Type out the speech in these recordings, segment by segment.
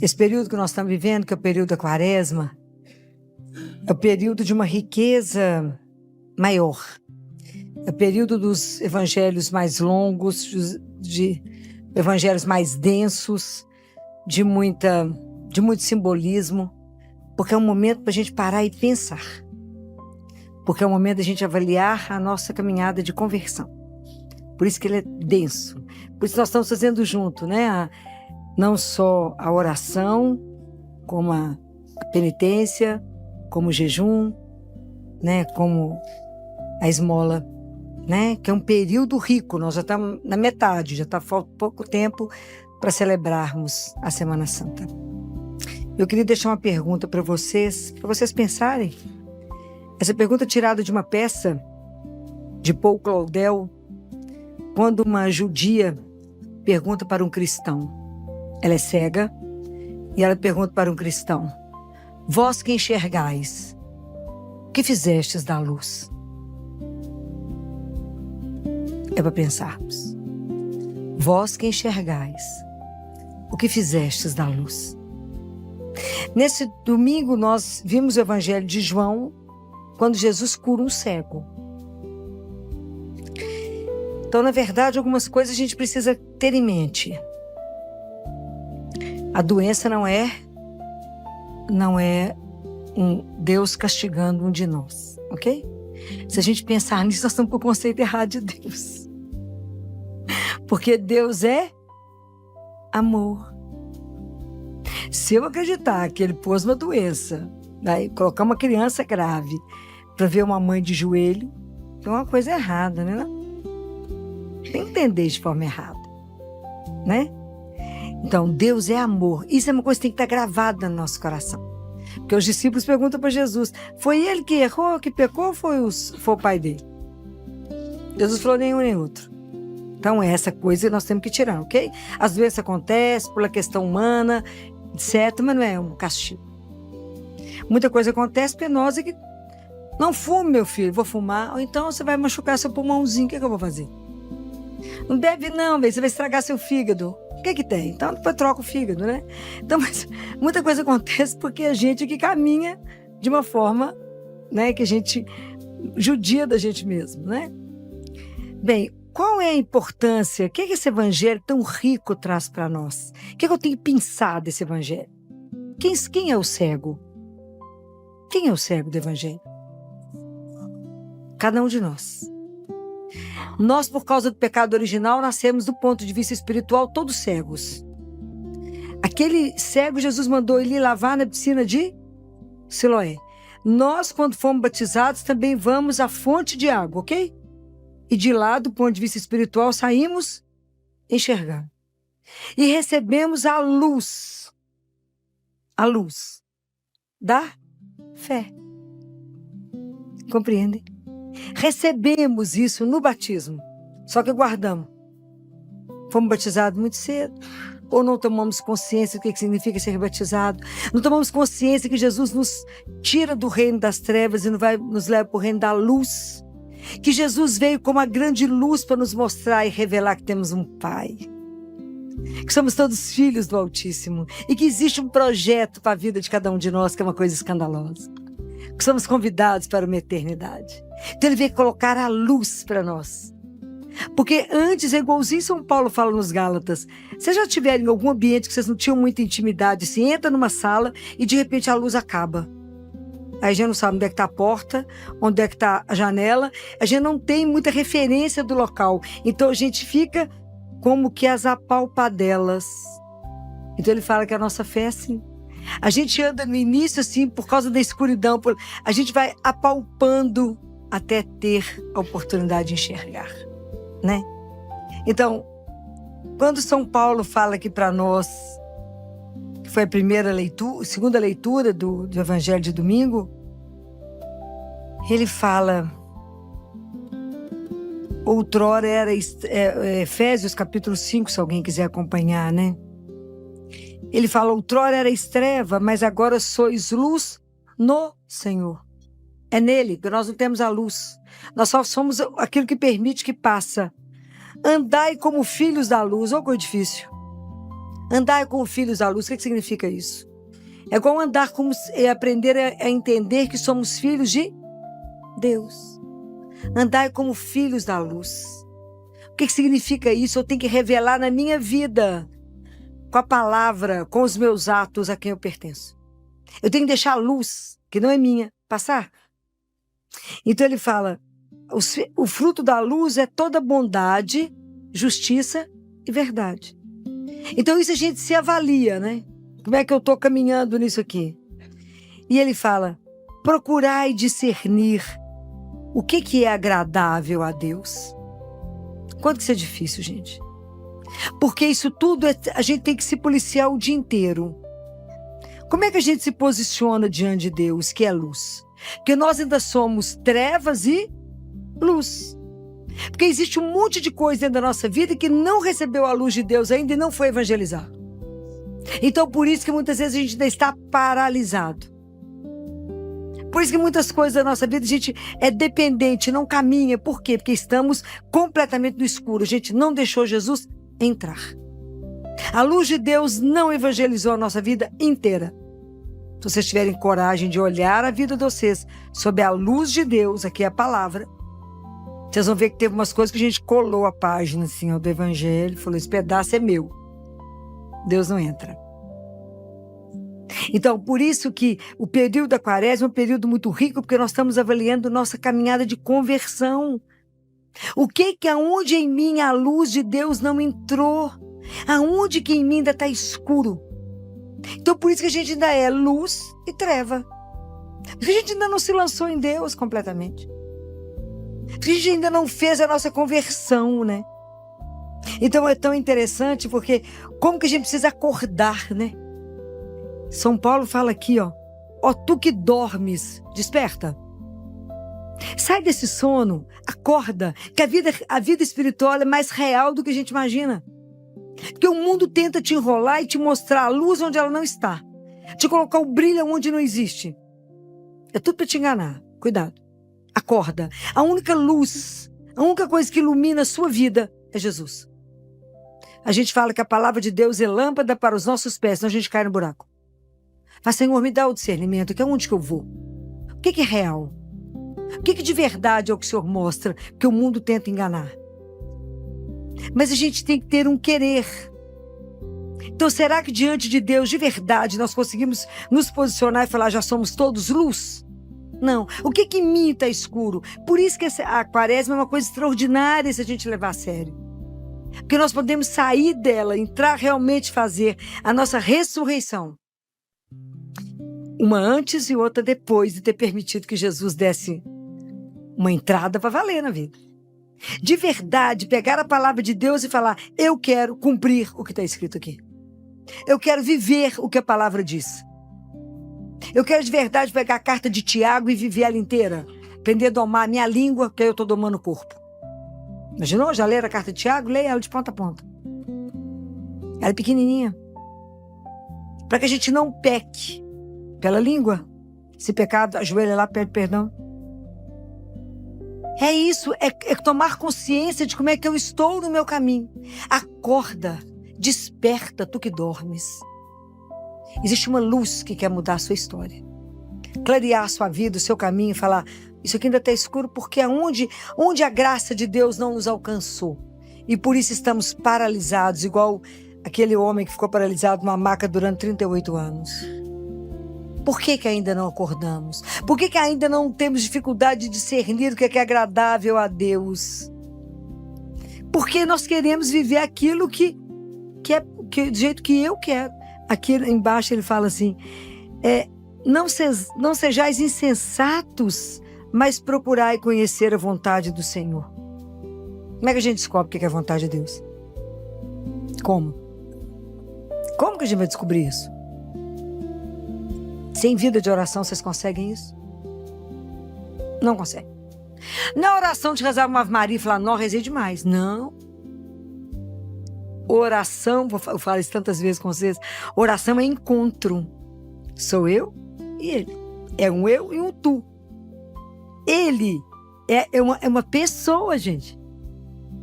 Esse período que nós estamos vivendo, que é o período da Quaresma, é o período de uma riqueza maior. É o período dos evangelhos mais longos, de evangelhos mais densos, de muito simbolismo, porque é um momento para a gente parar e pensar. Porque é um momento da gente avaliar a nossa caminhada de conversão. Por isso que ele é denso. Por isso nós estamos fazendo junto, né? Não só a oração, como a penitência, como o jejum, né? Como a esmola, né? Que é um período rico. Nós já estamos na metade, já está falta pouco tempo para celebrarmos a Semana Santa. Eu queria deixar uma pergunta para vocês pensarem. Essa pergunta é tirada de uma peça de Paul Claudel, quando uma judia pergunta para um cristão. Ela é cega e ela pergunta para um cristão: vós que enxergais, o que fizestes da luz? É para pensarmos. Vós que enxergais, o que fizestes da luz? Nesse domingo nós vimos o Evangelho de João, quando Jesus cura um cego. Então, na verdade, algumas coisas a gente precisa ter em mente. A doença não é um Deus castigando um de nós, ok? Se a gente pensar nisso, nós estamos com o conceito errado de Deus. Porque Deus é amor. Se eu acreditar que Ele pôs uma doença, né, colocar uma criança grave para ver uma mãe de joelho, tem uma coisa errada, né? Tem que entender de forma errada, né? Então, Deus é amor. Isso é uma coisa que tem que estar gravada no nosso coração. Porque os discípulos perguntam para Jesus: foi ele que errou, que pecou, ou foi o pai dele? Jesus falou: nenhum nem outro. Então, essa coisa nós temos que tirar, ok? Às vezes acontece por uma questão humana, certo, mas não é um castigo. Muita coisa acontece penosa que não fume, meu filho, vou fumar. Ou então você vai machucar seu pulmãozinho, o que eu vou fazer? Não bebe não, você vai estragar seu fígado. O que tem? Então depois troca o fígado, né? Então, mas muita coisa acontece porque a gente que caminha de uma forma, né, que a gente judia da gente mesmo, né? Bem, qual é a importância? O que esse evangelho tão rico traz para nós? O que eu tenho que pensar desse evangelho? Quem é o cego? Quem é o cego do evangelho? Cada um de nós. Nós, por causa do pecado original, nascemos do ponto de vista espiritual todos cegos. Aquele cego, Jesus mandou ele lavar na piscina de Siloé. Nós, quando fomos batizados, também vamos à fonte de água, ok? E de lá, do ponto de vista espiritual, saímos enxergando. E recebemos a luz da fé. Compreendem? Recebemos isso no batismo, só que guardamos. Fomos batizados muito cedo, ou não tomamos consciência do que significa ser batizado, não tomamos consciência que Jesus nos tira do reino das trevas e nos leva para o reino da luz, que Jesus veio como a grande luz para nos mostrar e revelar que temos um Pai, que somos todos filhos do Altíssimo e que existe um projeto para a vida de cada um de nós que é uma coisa escandalosa, que somos convidados para uma eternidade. Então ele veio colocar a luz para nós. Porque antes, é igualzinho São Paulo fala nos Gálatas, vocês já tiveram em algum ambiente que vocês não tinham muita intimidade, assim, entra numa sala e de repente a luz acaba. Aí a gente não sabe onde é que está a porta, onde é que está a janela, a gente não tem muita referência do local. Então a gente fica como que as apalpadelas. Então ele fala que a nossa fé é assim. A gente anda no início assim, por causa da escuridão, a gente vai apalpando até ter a oportunidade de enxergar, né? Então, quando São Paulo fala aqui para nós, que foi a segunda leitura do Evangelho de domingo, ele fala, outrora era Efésios capítulo 5, se alguém quiser acompanhar, né? Ele fala, outrora erais treva, mas agora sois luz no Senhor. É nele, que nós não temos a luz. Nós só somos aquilo que permite que passa. Andai como filhos da luz. Olha que difícil. Andar como filhos da luz, o que significa isso? É igual andar como aprender a entender que somos filhos de Deus. Andar como filhos da luz. O que significa isso? Eu tenho que revelar na minha vida, com a palavra, com os meus atos, a quem eu pertenço. Eu tenho que deixar a luz, que não é minha, passar. Então ele fala, o fruto da luz é toda bondade, justiça e verdade. Então isso a gente se avalia, né? Como é que eu estou caminhando nisso aqui? E ele fala, procurai discernir o que é agradável a Deus. Quanto que isso é difícil, gente? Porque isso tudo, a gente tem que se policiar o dia inteiro. Como é que a gente se posiciona diante de Deus, que é luz? Porque nós ainda somos trevas e luz. Porque existe um monte de coisa dentro da nossa vida que não recebeu a luz de Deus ainda e não foi evangelizar. Então, por isso que muitas vezes a gente ainda está paralisado. Por isso que muitas coisas da nossa vida a gente é dependente, não caminha. Por quê? Porque estamos completamente no escuro. A gente não deixou Jesus entrar. A luz de Deus não evangelizou a nossa vida inteira. Se vocês tiverem coragem de olhar a vida de vocês sob a luz de Deus, aqui é a palavra, vocês vão ver que teve umas coisas que a gente colou a página assim, ó, do evangelho, falou, esse pedaço é meu. Deus não entra. Então, por isso que o período da quaresma é um período muito rico, porque nós estamos avaliando nossa caminhada de conversão. Aonde em mim a luz de Deus não entrou? Aonde que em mim ainda está escuro? Então, por isso que a gente ainda é luz e treva. Porque a gente ainda não se lançou em Deus completamente. Porque a gente ainda não fez a nossa conversão, né? Então, é tão interessante, porque como que a gente precisa acordar, né? São Paulo fala aqui, ó tu que dormes, desperta. Sai desse sono, acorda, que a vida espiritual é mais real do que a gente imagina. Porque o mundo tenta te enrolar e te mostrar a luz onde ela não está. Te colocar o brilho onde não existe. É tudo para te enganar. Cuidado. Acorda. A única luz, a única coisa que ilumina a sua vida é Jesus. A gente fala que a palavra de Deus é lâmpada para os nossos pés, senão a gente cai no buraco. Mas, Senhor, me dá o discernimento, que é onde que eu vou? O que é real? O que de verdade é o que o Senhor mostra, que o mundo tenta enganar? Mas a gente tem que ter um querer. Então, será que diante de Deus, de verdade, nós conseguimos nos posicionar e falar, já somos todos luz? Não. O que em mim está escuro? Por isso que a quaresma é uma coisa extraordinária se a gente levar a sério. Porque nós podemos sair dela, entrar realmente, fazer a nossa ressurreição. Uma antes e outra depois de ter permitido que Jesus desse uma entrada para valer na vida. De verdade, pegar a palavra de Deus e falar, eu quero cumprir o que está escrito aqui. Eu quero viver o que a palavra diz. Eu quero de verdade pegar a carta de Tiago e viver ela inteira. Aprender a domar a minha língua, porque aí eu estou domando o corpo. Imaginou? Já leram a carta de Tiago? Leia ela de ponta a ponta. Ela é pequenininha. Para que a gente não peque pela língua. Se pecado, ajoelha lá, pede perdão. É isso, é tomar consciência de como é que eu estou no meu caminho. Acorda, desperta, tu que dormes. Existe uma luz que quer mudar a sua história. Clarear a sua vida, o seu caminho, falar, isso aqui ainda está escuro porque é onde a graça de Deus não nos alcançou. E por isso estamos paralisados, igual aquele homem que ficou paralisado numa maca durante 38 anos. Por que ainda não acordamos? Por que ainda não temos dificuldade de discernir o que é agradável a Deus? Porque nós queremos viver aquilo que do jeito que eu quero. Aqui embaixo ele fala assim, não sejais insensatos, mas procurai conhecer a vontade do Senhor. Como é que a gente descobre o que é a vontade de Deus? Como? Como que a gente vai descobrir isso? Sem vida de oração, vocês conseguem isso? Não conseguem. Na oração de rezar uma Ave Maria e falar, não, rezei demais. Não. Oração, eu falo isso tantas vezes com vocês, oração é encontro. Sou eu e ele. É um eu e um tu. Ele é uma pessoa, gente.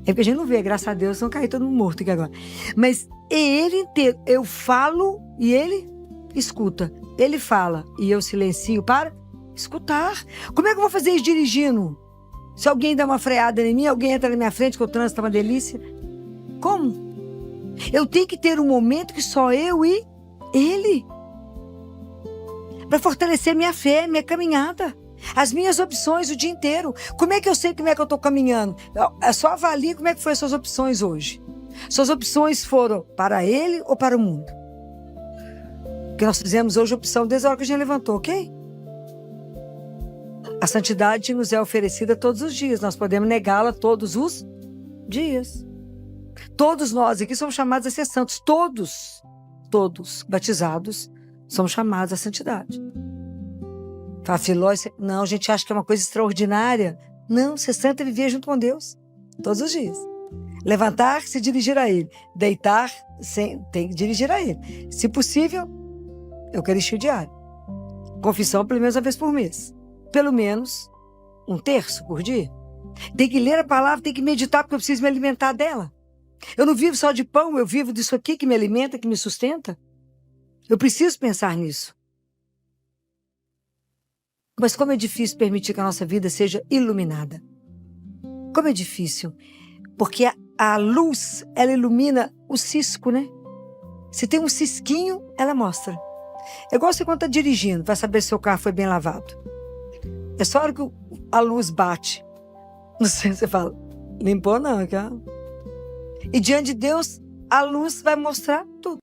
É porque a gente não vê, graças a Deus, não cai todo mundo morto aqui agora. Mas e ele inteiro. Eu falo e ele escuta. Ele fala e eu silencio para escutar. Como é que eu vou fazer isso dirigindo? Se alguém dá uma freada em mim, alguém entra na minha frente, que o trânsito é uma delícia. Como? Eu tenho que ter um momento que só eu e ele. Para fortalecer minha fé, minha caminhada. As minhas opções o dia inteiro. Como é que eu sei como é que eu estou caminhando? Só avalie como é que foram as suas opções hoje. Suas opções foram para ele ou para o mundo? Porque nós fizemos hoje a opção desde a hora que a gente levantou, ok? A santidade nos é oferecida todos os dias. Nós podemos negá-la todos os dias. Todos nós aqui somos chamados a ser santos. Todos batizados somos chamados à santidade. Fala, Filó, não, a gente acha que é uma coisa extraordinária. Não, ser santo é viver junto com Deus. Todos os dias. Levantar-se e dirigir a Ele. Deitar, tem que dirigir a Ele. Se possível, Eucaristia diária. Confissão pelo menos uma vez por mês. Pelo menos 1/3 por dia. Tem que ler a palavra, tem que meditar, porque eu preciso me alimentar dela. Eu não vivo só de pão, eu vivo disso aqui que me alimenta, que me sustenta. Eu preciso pensar nisso. Mas como é difícil permitir que a nossa vida seja iluminada. Como é difícil. Porque a luz, ela ilumina o cisco, né? Se tem um cisquinho, ela mostra. É igual você quando está dirigindo, para saber se o carro foi bem lavado. É só a hora que a luz bate. Não sei, você fala, limpou não, cara. E diante de Deus, a luz vai mostrar tudo.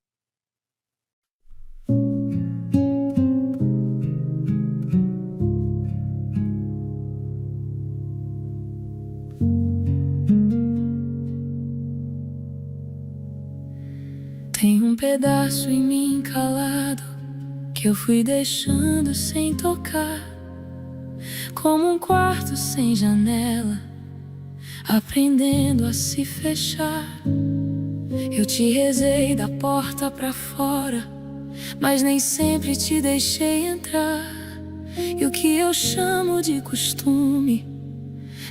Tem um pedaço em mim calado que eu fui deixando sem tocar, como um quarto sem janela, aprendendo a se fechar. Eu te rezei da porta pra fora, mas nem sempre te deixei entrar. E o que eu chamo de costume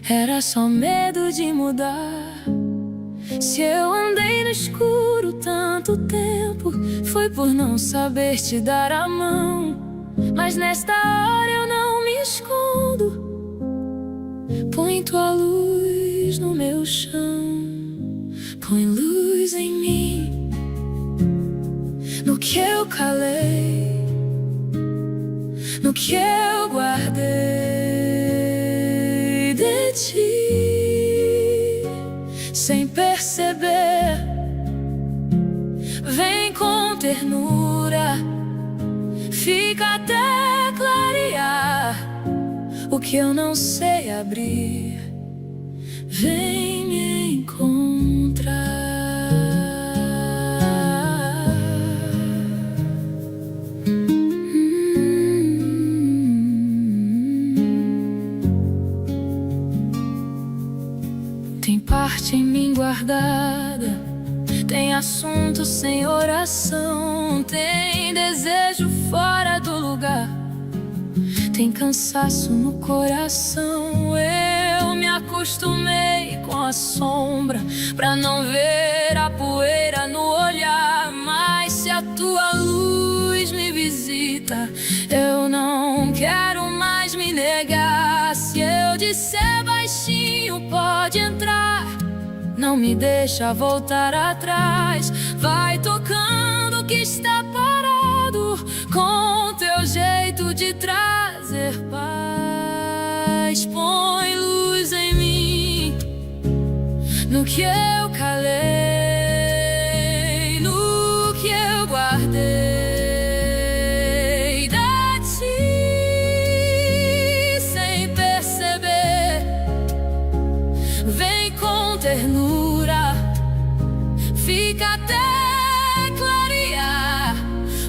era só medo de mudar. Se eu andei no escuro tanto tempo, foi por não saber te dar a mão. Mas nesta hora eu não me escondo. Põe tua luz no meu chão, põe luz em mim, no que eu calei, no que eu guardei de ti. Sem perceber, vem com ternura, fica até clarear o que eu não sei abrir. Vem me encontrar. Tem parte em mim guardada, tem assunto sem oração, tem desejo fora do lugar, tem cansaço no coração. Eu me acostumei com a sombra pra não ver a poeira no olhar. Mas se a tua luz me visita, eu não quero mais me negar. Se eu disser baixinho, pode entrar, não me deixa voltar atrás. Vai tocando o que está parado, com teu jeito de trazer paz. Põe luz em mim, no que eu calei, no que eu guardei de ti. Sem perceber, vem com ternura, fica até clarear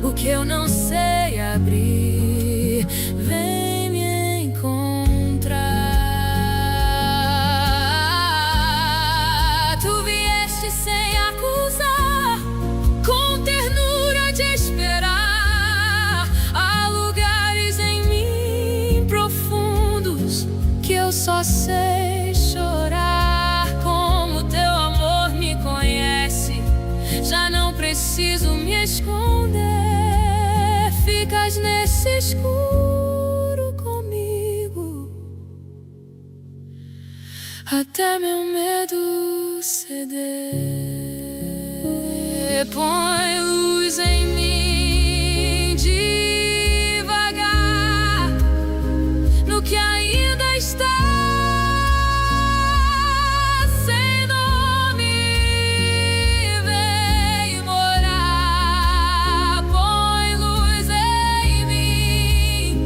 o que eu não sei abrir. Vem me encontrar. Tu vieste sem acusar, com ternura de esperar. Há lugares em mim profundos que eu só sei chorar. Como teu amor me conhece, já não preciso me esconder, ficas nesse escuro comigo, até meu medo ceder. Põe luz em mim devagar, no que ainda está sem nome, vem morar. Põe luz em mim,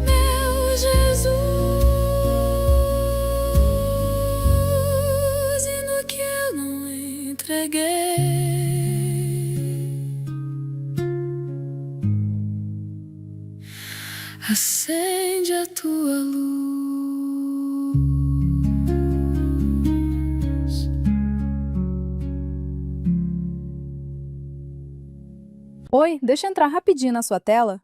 meu Jesus, e no que eu não entreguei, acende a tua luz. Oi, deixa eu entrar rapidinho na sua tela.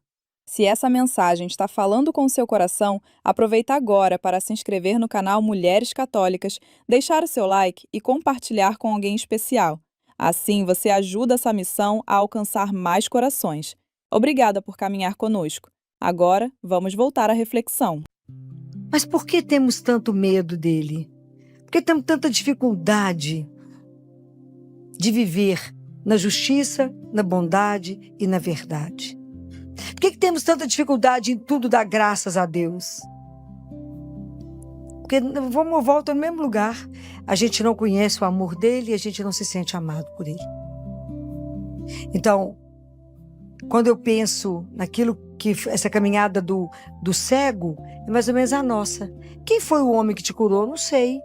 Se essa mensagem está falando com o seu coração, aproveita agora para se inscrever no canal Mulheres Católicas, deixar o seu like e compartilhar com alguém especial. Assim, você ajuda essa missão a alcançar mais corações. Obrigada por caminhar conosco. Agora, vamos voltar à reflexão. Mas por que temos tanto medo dele? Por que temos tanta dificuldade de viver na justiça, na bondade e na verdade? Por que temos tanta dificuldade em tudo dar graças a Deus? Porque volta no mesmo lugar. A gente não conhece o amor dele e a gente não se sente amado por ele. Então, quando eu penso naquilo que essa caminhada do cego, é mais ou menos a nossa. Quem foi o homem que te curou? Não sei.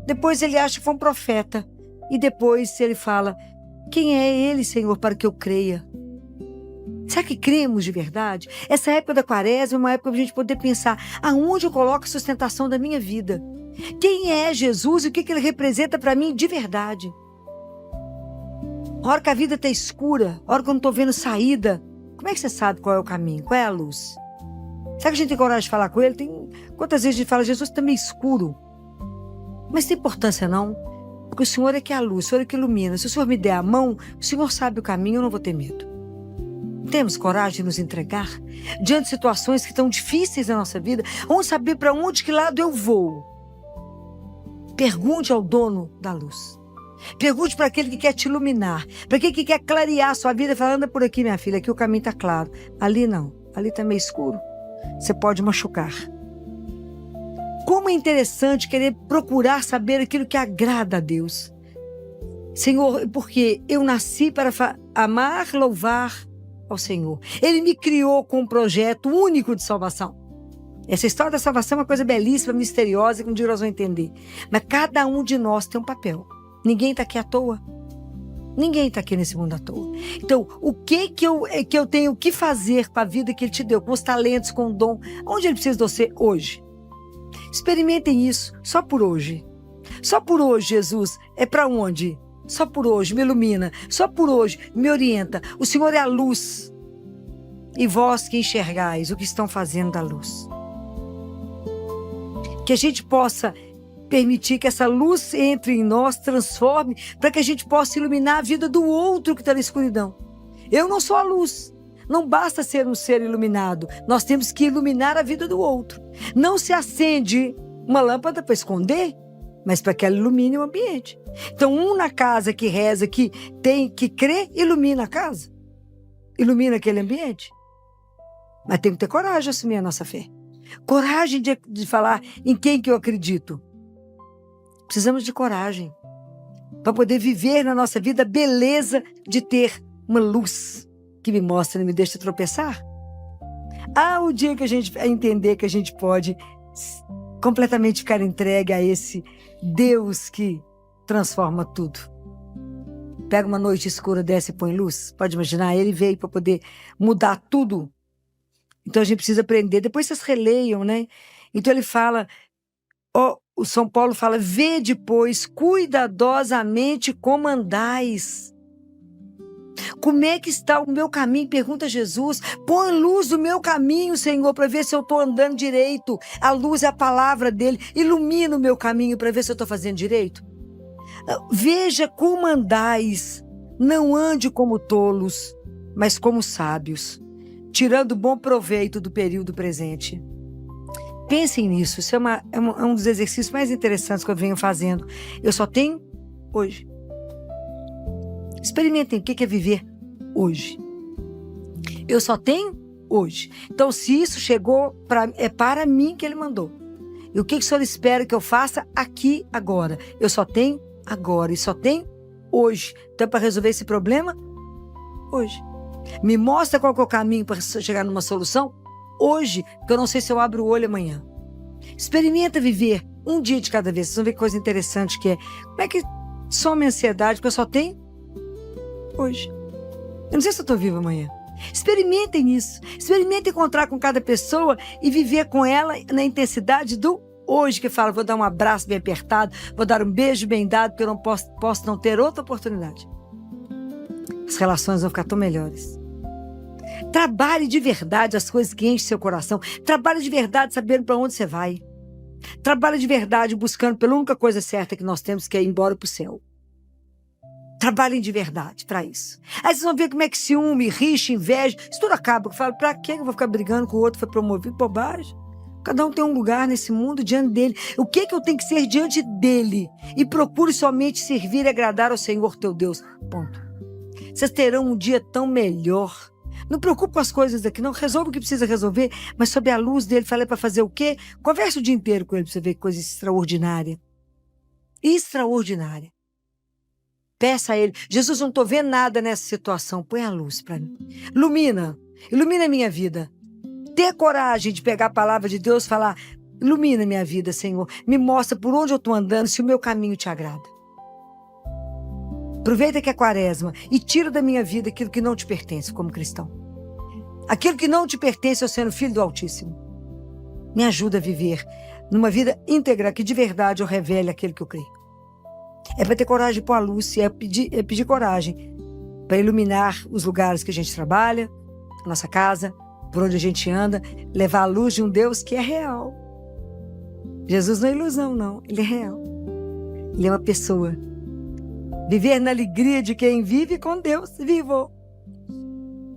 Depois ele acha que foi um profeta. E depois ele fala, quem é ele, Senhor, para que eu creia? Será que cremos de verdade? Essa época da quaresma é uma época para a gente poder pensar aonde eu coloco a sustentação da minha vida. Quem é Jesus e o que ele representa para mim de verdade? A hora que a vida está escura, a hora que eu não estou vendo saída, como é que você sabe qual é o caminho? Qual é a luz? Será que a gente tem coragem de falar com ele? Quantas vezes a gente fala, Jesus está meio escuro. Mas tem importância não, porque o Senhor é que é a luz, o Senhor é que ilumina. Se o Senhor me der a mão, o Senhor sabe o caminho, eu não vou ter medo. Temos coragem de nos entregar diante de situações que estão difíceis na nossa vida? Vamos saber para onde, que lado eu vou. Pergunte ao dono da luz. Pergunte para aquele que quer te iluminar, para aquele que quer clarear a sua vida, falando, anda por aqui, minha filha, aqui o caminho está claro. Ali não, ali está meio escuro. Você pode machucar. Como é interessante querer procurar saber aquilo que agrada a Deus. Senhor, porque eu nasci para amar, louvar ao Senhor. Ele me criou com um projeto único de salvação. Essa história da salvação é uma coisa belíssima, misteriosa, que um dia nós vamos entender. Mas cada um de nós tem um papel. Ninguém está aqui à toa. Ninguém está aqui nesse mundo à toa. Então, o que eu tenho que fazer com a vida que Ele te deu, com os talentos, com o dom? Onde Ele precisa de você hoje? Experimentem isso, só por hoje. Só por hoje, Jesus, é para onde? Só por hoje, me ilumina. Só por hoje, me orienta. O Senhor é a luz. E vós que enxergais o que estão fazendo da luz. Que a gente possa permitir que essa luz entre em nós, transforme, para que a gente possa iluminar a vida do outro que está na escuridão. Eu não sou a luz. Não basta ser um ser iluminado. Nós temos que iluminar a vida do outro. Não se acende uma lâmpada para esconder, mas para que ela ilumine o ambiente. Então, um na casa que reza, que tem que crer, ilumina a casa. Ilumina aquele ambiente. Mas tem que ter coragem de assumir a nossa fé. Coragem de falar em quem que eu acredito. Precisamos de coragem para poder viver na nossa vida a beleza de ter uma luz que me mostra e me deixa tropeçar. O dia que a gente entender que a gente pode completamente ficar entregue a esse Deus que transforma tudo. Pega uma noite escura, desce e põe luz. Pode imaginar, ele veio para poder mudar tudo. Então a gente precisa aprender. Depois vocês releiam, né? Então ele fala, o São Paulo fala, vede, pois, cuidadosamente como andais. Como é que está o meu caminho? Pergunta Jesus. Põe luz no meu caminho, Senhor, para ver se eu estou andando direito. A luz é a palavra dele. Ilumina o meu caminho para ver se eu estou fazendo direito. Veja como andais. Não ande como tolos, mas como sábios, tirando bom proveito do período presente. Pensem nisso, isso é um dos exercícios mais interessantes que eu venho fazendo. Eu só tenho hoje. Experimentem o que é viver hoje. Eu só tenho hoje. Então, se isso chegou, é para mim que ele mandou. E o que o Senhor espera que eu faça aqui, agora? Eu só tenho agora e só tenho hoje. Então, para resolver esse problema, hoje. Me mostra qual que é o caminho para chegar numa solução hoje, porque eu não sei se eu abro o olho amanhã. Experimenta viver um dia de cada vez. Vocês vão ver que coisa interessante que é. Como é que some a ansiedade, porque eu só tenho hoje. Eu não sei se eu estou viva amanhã. Experimentem isso. Experimentem encontrar com cada pessoa e viver com ela na intensidade do hoje, que fala, vou dar um abraço bem apertado, vou dar um beijo bem dado, porque eu não posso não ter outra oportunidade. As relações vão ficar tão melhores. Trabalhe de verdade as coisas que enchem seu coração. Trabalhe de verdade sabendo para onde você vai. Trabalhe de verdade buscando pela única coisa certa que nós temos, que é ir embora para o céu. Trabalhem de verdade para isso. Aí vocês vão ver como é que ciúme, rixa, inveja, isso tudo acaba. Eu falo, para que eu vou ficar brigando com o outro, foi promovido? Bobagem. Cada um tem um lugar nesse mundo diante dele. O que eu tenho que ser diante dele? E procure somente servir e agradar ao Senhor teu Deus. Ponto. Vocês terão um dia tão melhor. Não preocupe com as coisas daqui, não. Resolva o que precisa resolver, mas sob a luz dele, falei para fazer o quê? Conversa o dia inteiro com ele para você ver que coisa extraordinária. Extraordinária. Peça a ele, Jesus, não estou vendo nada nessa situação, põe a luz para mim. Ilumina a minha vida. Ter coragem de pegar a palavra de Deus e falar, ilumina a minha vida, Senhor. Me mostra por onde eu estou andando, se o meu caminho te agrada. Aproveita que é quaresma e tira da minha vida aquilo que não te pertence como cristão. Aquilo que não te pertence eu sendo filho do Altíssimo. Me ajuda a viver numa vida íntegra que de verdade eu revele aquilo que eu creio. É para ter coragem de pôr a luz, é pedir coragem para iluminar os lugares que a gente trabalha, a nossa casa, por onde a gente anda, levar a luz de um Deus que é real. Jesus não é ilusão, não, ele é real. Ele é uma pessoa. Viver na alegria de quem vive com Deus vivo.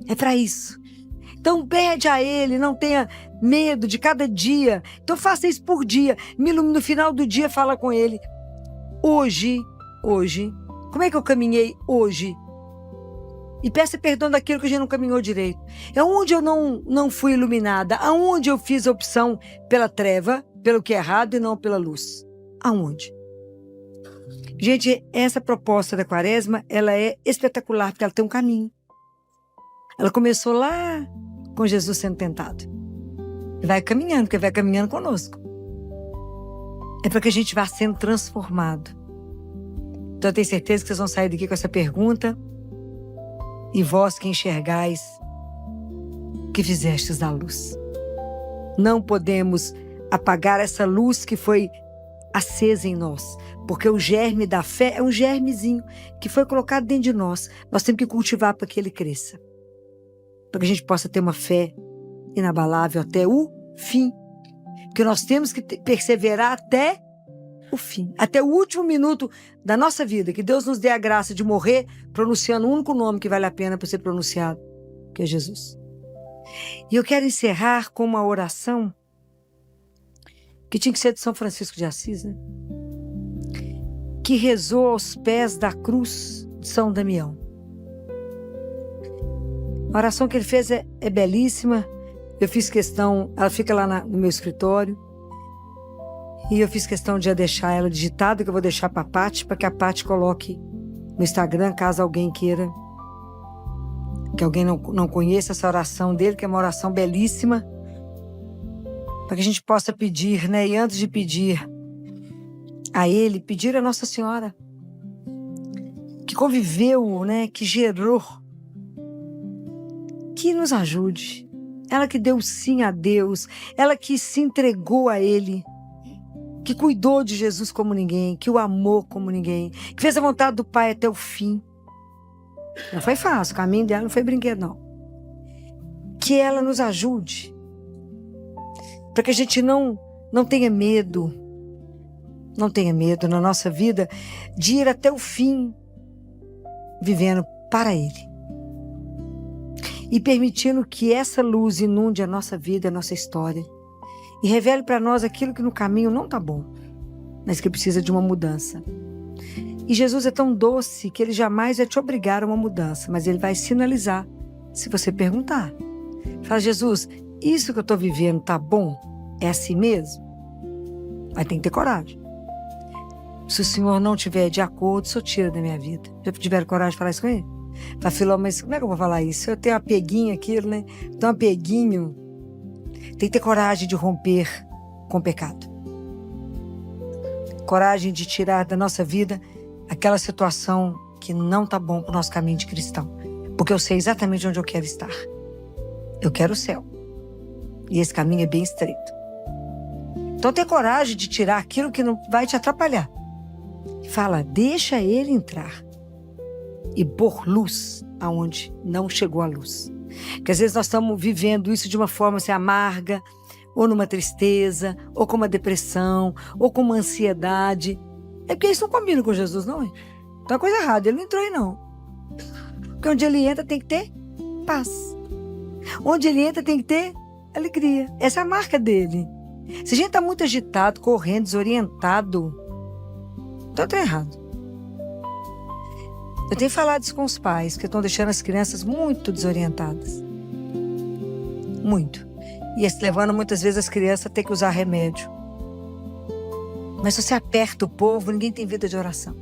É para isso. Então pede a Ele, não tenha medo de cada dia. Então faça isso por dia. No final do dia fala com Ele. Hoje, como é que eu caminhei hoje? E peça perdão daquilo que a gente não caminhou direito. É onde eu não fui iluminada, aonde eu fiz a opção pela treva, pelo que é errado e não pela luz. Aonde? Gente, essa proposta da quaresma, ela é espetacular, porque ela tem um caminho. Ela começou lá com Jesus sendo tentado. E vai caminhando, porque vai caminhando conosco. É para que a gente vá sendo transformado. Então eu tenho certeza que vocês vão sair daqui com essa pergunta. E vós que enxergais, que fizestes da luz. Não podemos apagar essa luz que foi acesa em nós. Porque o germe da fé é um germezinho que foi colocado dentro de nós. Nós temos que cultivar para que ele cresça. Para que a gente possa ter uma fé inabalável até o fim. Porque nós temos que perseverar até o fim. Até o último minuto da nossa vida. Que Deus nos dê a graça de morrer pronunciando o único nome que vale a pena para ser pronunciado. Que é Jesus. E eu quero encerrar com uma oração que tinha que ser de São Francisco de Assis, né? Que rezou aos pés da cruz de São Damião. A oração que ele fez é belíssima. Eu fiz questão, ela fica lá no meu escritório, e eu fiz questão de deixar ela digitada, que eu vou deixar para a Paty, para que a Paty coloque no Instagram, caso alguém queira, que alguém não conheça essa oração dele, que é uma oração belíssima, para que a gente possa pedir, né? E antes de pedir a ele, pedir a Nossa Senhora, que conviveu, né? Que gerou, que nos ajude. Ela que deu sim a Deus, ela que se entregou a Ele, que cuidou de Jesus como ninguém, que o amou como ninguém, que fez a vontade do Pai até o fim. Não foi fácil, o caminho dela não foi brinquedo, não. Que ela nos ajude, para que a gente não tenha medo, na nossa vida, de ir até o fim, vivendo para Ele. E permitindo que essa luz inunde a nossa vida, a nossa história. E revele para nós aquilo que no caminho não está bom, mas que precisa de uma mudança. E Jesus é tão doce que Ele jamais vai te obrigar a uma mudança, mas Ele vai sinalizar se você perguntar. Fala, Jesus, isso que eu estou vivendo está bom? É assim mesmo? Mas tem que ter coragem. Se o Senhor não tiver de acordo, o Senhor tira da minha vida. Já tiveram coragem de falar isso com Ele? Fala, Filó, mas como é que eu vou falar isso? Eu tenho um apeguinho aquilo, né? Tenho um apeguinho. Tem que ter coragem de romper com o pecado. Coragem de tirar da nossa vida aquela situação que não está bom para o nosso caminho de cristão. Porque eu sei exatamente onde eu quero estar. Eu quero o céu. E esse caminho é bem estreito. Então ter coragem de tirar aquilo que não vai te atrapalhar. Fala, deixa Ele entrar. E pôr luz aonde não chegou a luz. Porque às vezes nós estamos vivendo isso de uma forma assim, amarga, ou numa tristeza, ou com uma depressão, ou com uma ansiedade. É porque isso não combina com Jesus, não é? Então é coisa errada, Ele não entrou aí não. Porque onde Ele entra tem que ter paz. Onde Ele entra tem que ter alegria. Essa é a marca dele. Se a gente está muito agitado, correndo, desorientado, então está errado. Eu tenho falado isso com os pais, que estão deixando as crianças muito desorientadas. Muito. E levando muitas vezes as crianças a ter que usar remédio. Mas se você aperta o povo, ninguém tem vida de oração.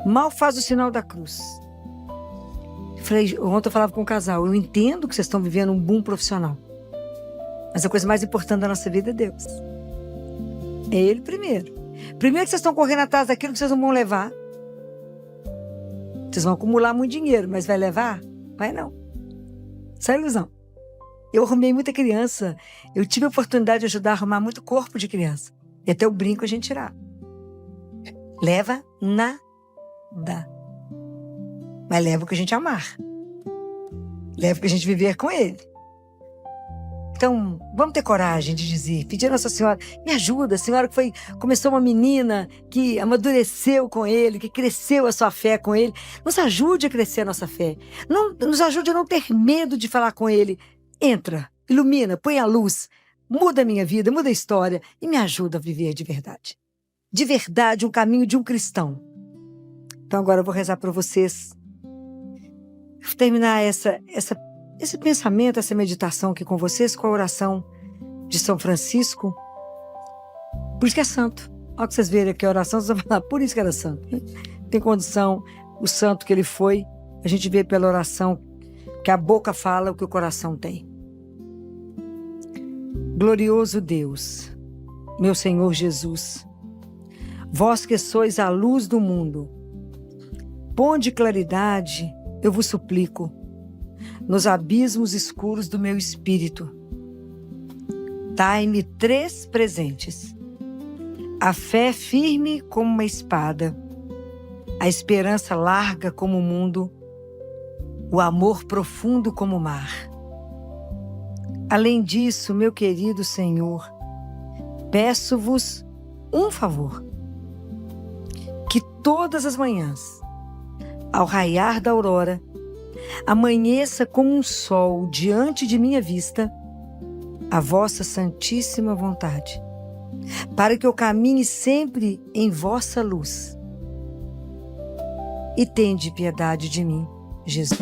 Mal faz o sinal da cruz. Ontem eu falava com um casal, eu entendo que vocês estão vivendo um boom profissional. Mas a coisa mais importante da nossa vida é Deus. É Ele primeiro. Primeiro que vocês estão correndo atrás daquilo que vocês não vão levar. Vocês vão acumular muito dinheiro, mas vai levar? Vai não. Isso é ilusão. Eu arrumei muita criança. Eu tive a oportunidade de ajudar a arrumar muito corpo de criança. E até o brinco a gente tirar. Leva nada. Mas leva o que a gente amar. Leva o que a gente viver com Ele. Então, vamos ter coragem de dizer, pedir a Nossa Senhora, me ajuda, Senhora, que começou uma menina que amadureceu com Ele, que cresceu a sua fé com Ele. Nos ajude a crescer a nossa fé. Nos ajude a não ter medo de falar com Ele. Entra, ilumina, põe a luz, muda a minha vida, muda a história e me ajuda a viver de verdade. De verdade, um caminho de um cristão. Então agora eu vou rezar para vocês. Vou terminar esse pensamento, essa meditação aqui com vocês, com a oração de São Francisco. Por isso que é santo. Olha que vocês verem aqui a oração, vocês vão falar, por isso que era santo. Tem condição, o santo que ele foi, a gente vê pela oração que a boca fala o que o coração tem. Glorioso Deus, meu Senhor Jesus, vós que sois a luz do mundo, ponde claridade, eu vos suplico, nos abismos escuros do meu espírito. Dai-me 3 presentes: a fé firme como uma espada, a esperança larga como o mundo, o amor profundo como o mar. Além disso, meu querido Senhor, peço-vos um favor: que todas as manhãs, ao raiar da aurora, amanheça como um sol diante de minha vista a vossa santíssima vontade, para que eu caminhe sempre em vossa luz. E tende piedade de mim, Jesus.